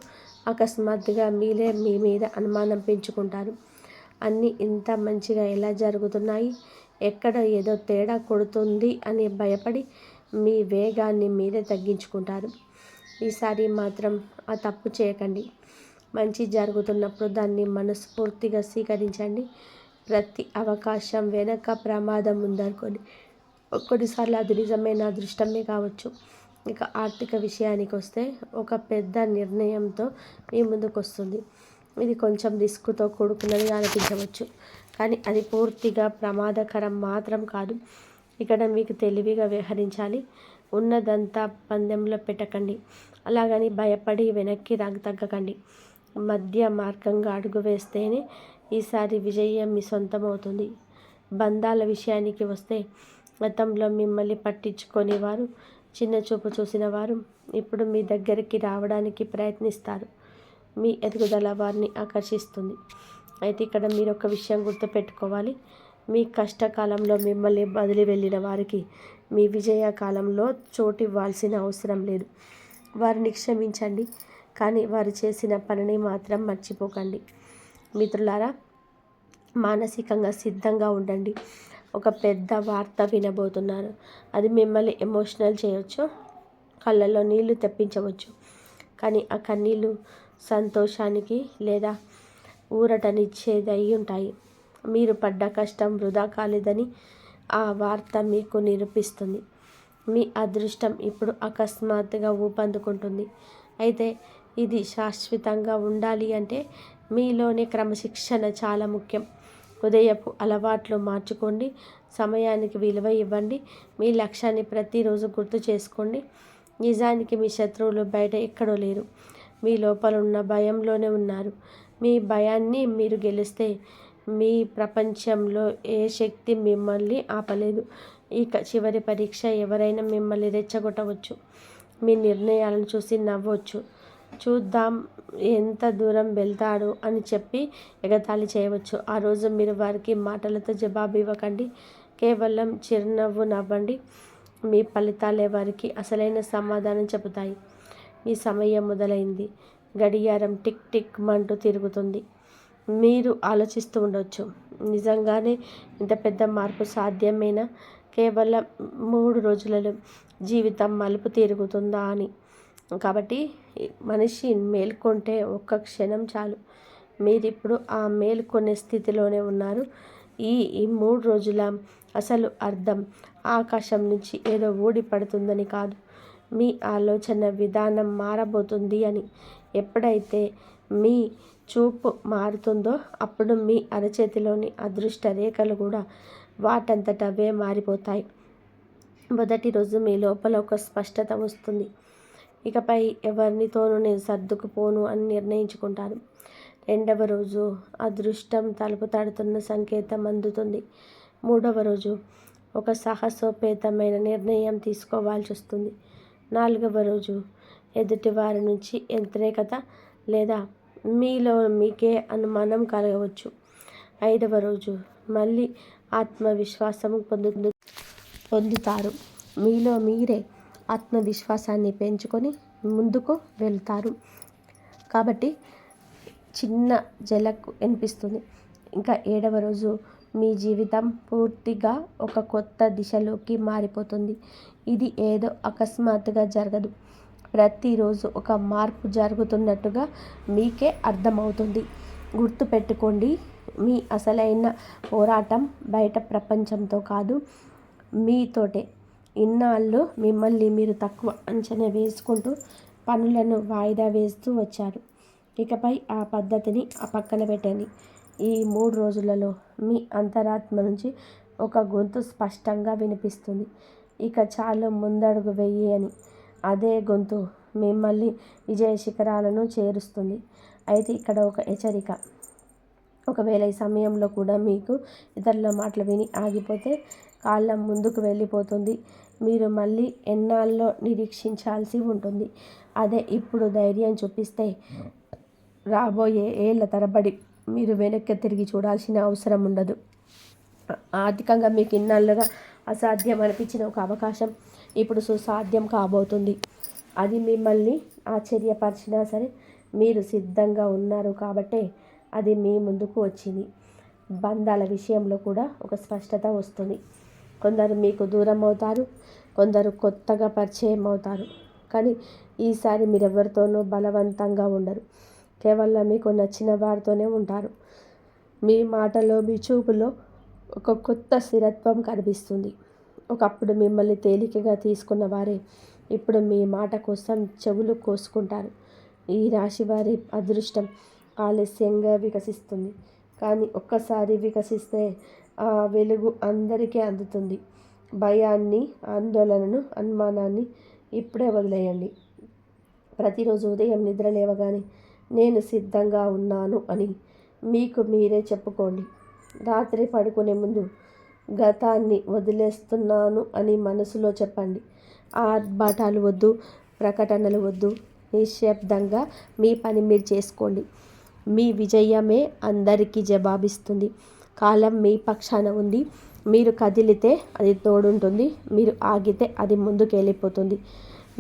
అకస్మాత్తుగా మీరే మీ మీద అనుమానం పెంచుకుంటారు. అన్నీ ఇంత మంచిగా ఎలా జరుగుతున్నాయి, ఎక్కడ ఏదో తేడా కొడుతుంది అని భయపడి మీ వేగాన్ని మీరే తగ్గించుకుంటారు. ఈసారి మాత్రం ఆ తప్పు చేయకండి. మంచి జరుగుతున్నప్పుడు దాన్ని మనస్ఫూర్తిగా స్వీకరించండి. ప్రతి అవకాశం వెనక ప్రమాదం ఉందనుకోండి. కొన్నిసార్లు అది నిజమైన అదృష్టమే కావచ్చు. ఇక ఆర్థిక విషయానికి వస్తే ఒక పెద్ద నిర్ణయంతో మీ ముందుకు వస్తుంది. ఇది కొంచెం రిస్క్తో కూడుకున్నదిగా అనిపించవచ్చు, కానీ అది పూర్తిగా ప్రమాదకరం మాత్రం కాదు. ఇక్కడ మీకు తెలివిగా వ్యవహరించాలి. ఉన్నదంతా పందెంలో పెట్టకండి, అలాగని భయపడి వెనక్కి తగ్గకండి. మధ్య మార్గంగా అడుగు వేస్తేనే ఈసారి విజయం మీ సొంతమవుతుంది. బంధాల విషయానికి వస్తే గతంలో మిమ్మల్ని పట్టించుకొని వారు, చిన్న చూపు చూసిన వారు ఇప్పుడు మీ దగ్గరికి రావడానికి ప్రయత్నిస్తారు. మీ ఎదుగుదల వారిని ఆకర్షిస్తుంది. అయితే ఇక్కడ మీరు ఒక విషయం గుర్తుపెట్టుకోవాలి. మీ కష్టకాలంలో మిమ్మల్ని వదిలి వెళ్ళిన వారికి మీ విజయ కాలంలో చోటు ఇవ్వాల్సిన అవసరం లేదు. వారిని క్షమించండి, కానీ వారు చేసిన పనిని మాత్రం మర్చిపోకండి. మిత్రులారా, మానసికంగా సిద్ధంగా ఉండండి. ఒక పెద్ద వార్త వినబోతున్నారు. అది మిమ్మల్ని ఎమోషనల్ చేయవచ్చు, కళ్ళల్లో నీళ్లు తెప్పించవచ్చు. కానీ ఆ కన్నీళ్ళు సంతోషానికి లేదా ఊరటనిచ్చేది అయి ఉంటాయి. మీరు పడ్డ కష్టం వృధా కాలేదని ఆ వార్త మీకు నిరూపిస్తుంది. మీ అదృష్టం ఇప్పుడు అకస్మాత్తుగా ఊపందుకుంటుంది. అయితే ఇది శాశ్వతంగా ఉండాలి అంటే మీలోనే క్రమశిక్షణ చాలా ముఖ్యం. ఉదయపు అలవాట్లు మార్చుకోండి. సమయానికి విలువ ఇవ్వండి. మీ లక్ష్యాన్ని ప్రతిరోజు గుర్తు చేసుకోండి. నిజానికి మీ శత్రువులు బయట ఎక్కడో లేరు, మీ లోపల ఉన్న భయంలోనే ఉన్నారు. మీ భయాన్ని మీరు గెలిస్తే మీ ప్రపంచంలో ఏ శక్తి మిమ్మల్ని ఆపలేదు. ఇక చివరి పరీక్ష, ఎవరైనా మిమ్మల్ని రెచ్చగొట్టవచ్చు, మీ నిర్ణయాలను చూసి నవ్వచ్చు, చూద్దాం ఎంత దూరం వెళ్తాడు అని చెప్పి ఎగతాళి చేయవచ్చు. ఆ రోజు మీరు వారికి మాటలతో జవాబు ఇవ్వకండి, కేవలం చిరునవ్వు నవ్వండి. మీ ఫలితాలే వారికి అసలైన సమాధానం చెబుతాయి. మీ సమయం మొదలైంది. గడియారం టిక్ టిక్ మంటూ తిరుగుతుంది. మీరు ఆలోచిస్తూ ఉండవచ్చు, నిజంగానే ఇంత పెద్ద మార్పు సాధ్యమేనా? కేవలం 3 రోజులలో జీవితం మలుపు తిరుగుతుందా అని. కాబట్టి మనిషి మేల్కొంటే ఒక్క క్షణం చాలు. మీరిప్పుడు ఆ మేల్కొనే స్థితిలోనే ఉన్నారు. ఈ 3 రోజుల అసలు అర్థం ఆకాశం నుంచి ఏదో ఊడి పడుతుందని కాదు, మీ ఆలోచన విధానం మారబోతుంది అని. ఎప్పుడైతే మీ చూపు మారుతుందో అప్పుడు మీ అరచేతిలోని అదృష్ట రేఖలు కూడా వాటంతట అవే మారిపోతాయి. మొదటి రోజు మీ లోపల ఒక స్పష్టత వస్తుంది. ఇకపై ఎవరితోనూ నేను సర్దుకుపోను అని నిర్ణయించుకుంటారు. రెండవ రోజు అదృష్టం తలుపు తడుతున్న సంకేతం అందుతుంది. మూడవ రోజు ఒక సాహసోపేతమైన నిర్ణయం తీసుకోవాల్సి వస్తుంది. నాలుగవ రోజు ఎదుటి వారి నుంచి వ్యతిరేకత లేదా మీలో మీకే అనుమానం కలగవచ్చు. ఐదవ రోజు మళ్ళీ ఆత్మవిశ్వాసం పొందుతారు. మీలో మీరే ఆత్మవిశ్వాసాన్ని పెంచుకొని ముందుకు వెళ్తారు. కాబట్టి చిన్న జలకు అనిపిస్తుంది. ఇంకా ఏడవ రోజు మీ జీవితం పూర్తిగా ఒక కొత్త దిశలోకి మారిపోతుంది. ఇది ఏదో అకస్మాత్తుగా జరగదు. ప్రతిరోజు ఒక మార్పు జరుగుతున్నట్టుగా మీకే అర్థమవుతుంది. గుర్తుపెట్టుకోండి, మీ అసలైన పోరాటం బయట ప్రపంచంతో కాదు, మీతోటే. ఇన్నాళ్ళు మిమ్మల్ని మీరు తక్కువ అంచనా వేసుకుంటూ పనులను వాయిదా వేస్తూ వచ్చారు. ఇకపై ఆ పద్ధతిని పక్కన పెట్టండి. ఈ 3 రోజులలో మీ అంతరాత్మ నుంచి ఒక గొంతు స్పష్టంగా వినిపిస్తుంది, ఇక చాలు, ముందడుగు వెయ్యి అని. అదే గొంతు మిమ్మల్ని విజయ శిఖరాలను చేరుస్తుంది. అయితే ఇక్కడ ఒక హెచ్చరిక. ఒకవేళ ఈ సమయంలో కూడా మీకు ఇతరుల మాటలు విని ఆగిపోతే కాలం ముందుకు వెళ్ళిపోతుంది. మీరు మళ్ళీ ఎన్నాళ్ళో నిరీక్షించాల్సి ఉంటుంది. అదే ఇప్పుడు ధైర్యం చూపిస్తే రాబోయే ఏళ్ళ తరబడి మీరు వెనక్కి తిరిగి చూడాల్సిన అవసరం ఉండదు. ఆర్థికంగా మీకు ఇన్నాళ్ళుగా అసాధ్యం అనిపించిన ఒక అవకాశం ఇప్పుడు సుసాధ్యం కాబోతుంది. అది మిమ్మల్ని ఆశ్చర్యపరిచినా సరే మీరు సిద్ధంగా ఉన్నారు కాబట్టే అది మీ ముందుకు వచ్చింది. బంధాల విషయంలో కూడా ఒక స్పష్టత వస్తుంది. కొందరు మీకు దూరం అవుతారు, కొందరు కొత్తగా పరిచయం అవుతారు. కానీ ఈసారి మీరెవరితోనూ బలవంతంగా ఉండరు, కేవలం మీకు నచ్చిన వారితోనే ఉంటారు. మీ మాటలో, మీ చూపులో ఒక కొత్త స్థిరత్వం కనిపిస్తుంది. ఒకప్పుడు మిమ్మల్ని తేలికగా తీసుకున్న వారే ఇప్పుడు మీ మాట కోసం చెవులు కోసుకుంటారు. ఈ రాశి వారి అదృష్టం ఆలస్యంగా వికసిస్తుంది, కానీ ఒక్కసారి వికసిస్తే ఆ వెలుగు అందరికీ అందుతుంది. భయాన్ని, ఆందోళనను, అనుమానాన్ని ఇప్పుడే వదిలేయండి. ప్రతిరోజు ఉదయం నిద్ర లేవగానే నేను సిద్ధంగా ఉన్నాను అని మీకు మీరే చెప్పుకోండి. రాత్రి పడుకునే ముందు గతాన్ని వదిలేస్తున్నాను అని మనసులో చెప్పండి. ఆర్భాటాలు వద్దు, ప్రకటనలు వద్దు. నిశ్శబ్దంగా మీ పని మీరు చేసుకోండి. మీ విజయమే అందరికీ జవాబిస్తుంది. కాలం మీ పక్షాన ఉంది. మీరు కదిలితే అది తోడుంటుంది, మీరు ఆగితే అది ముందుకు వెళ్ళిపోతుంది.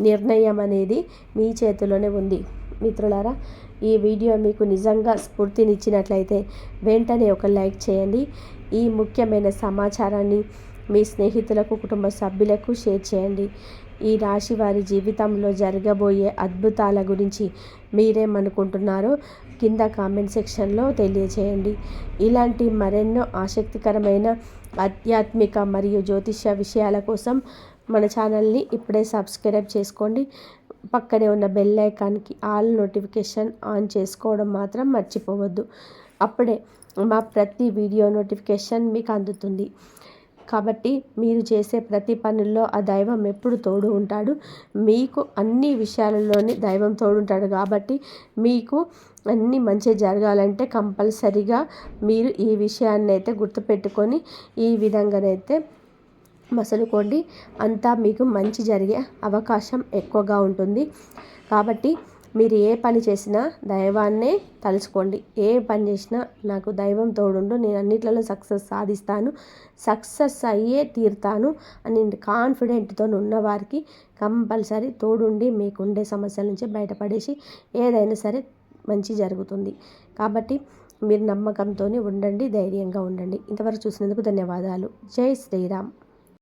నిర్ణయం అనేది మీ చేతిలోనే ఉంది. మిత్రులారా, ఈ వీడియో మీకు నిజంగా స్ఫూర్తినిచ్చినట్లయితే వెంటనే ఒక లైక్ చేయండి. ఈ ముఖ్యమైన సమాచారాన్ని మీ స్నేహితులకు, కుటుంబ సభ్యులకు షేర్ చేయండి. ఈ రాశి వారి జీవితంలో జరగబోయే అద్భుతాల గురించి మీరేమనుకుంటున్నారో కింద కామెంట్ సెక్షన్లో తెలియచేయండి. ఇలాంటి మరెన్నో ఆసక్తికరమైన ఆధ్యాత్మిక మరియు జ్యోతిష్య విషయాల కోసం మన ఛానల్ని ఇప్పుడే సబ్స్క్రైబ్ చేసుకోండి. పక్కనే ఉన్న బెల్ ఐకాన్కి ఆల్ నోటిఫికేషన్ ఆన్ చేసుకోవడం మాత్రం మర్చిపోవద్దు. అప్పుడే మా ప్రతి వీడియో నోటిఫికేషన్ మీకు అందుతుంది. కాబట్టి మీరు చేసే ప్రతి పనుల్లో ఆ దైవం ఎప్పుడు తోడు ఉంటాడు. మీకు అన్ని విషయాలలోని దైవం తోడుంటాడు. కాబట్టి మీకు అన్నీ మంచి జరగాలంటే కంపల్సరిగా మీరు ఈ విషయాన్ని అయితే గుర్తుపెట్టుకొని ఈ విధంగానైతే మసలుకోండి. అంతా మీకు మంచి జరిగే అవకాశం ఎక్కువగా ఉంటుంది. కాబట్టి మీరు ఏ పని చేసినా దైవాన్నే తలుచుకోండి. ఏ పని చేసినా నాకు దైవం తోడుండు, నేను అన్నిట్లలో సక్సెస్ సాధిస్తాను, సక్సెస్ అయ్యే తీరుతాను అని కాన్ఫిడెంట్తో ఉన్నవారికి కంపల్సరీ తోడుండి మీకుండే సమస్యల నుంచి బయటపడేసి ఏదైనా సరే మంచి జరుగుతుంది. కాబట్టి మీరు నమ్మకంతో ఉండండి, ధైర్యంగా ఉండండి. ఇంతవరకు చూసినందుకు ధన్యవాదాలు. జై శ్రీరామ్.